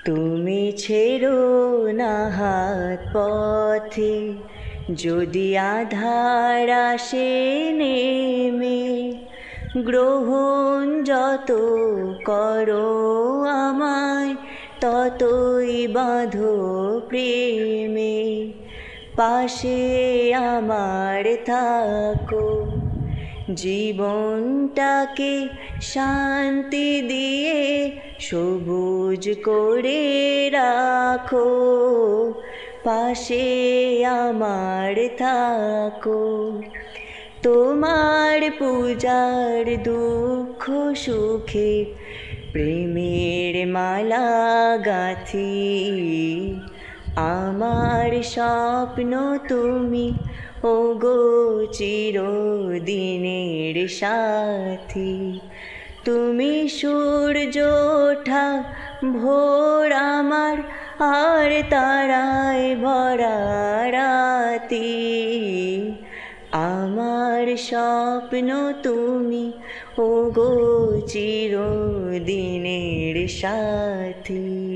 তুমি ছেড়ো না হাত পথে, যদি আধার আসে নেমে, গ্রহণ যত করো আমায়, ততই বাঁধো প্রেমে। পাশে আমার থাকো, জীবনটাকে শান্তি দিয়ে সবুজ করে রাখো। পাশে আমার থাকো, তোমার পূজার দুঃখ সুখে প্রেমের মালা গাঁথি। আমার স্বপ্ন তুমি, ওগো চিরদিনের সাথী। তুমি সূর্য ওঠা ভোর আমার, আর তারায় ভরা রাতি। আমার স্বপ্ন তুমি, ওগো চিরদিনের সাথী।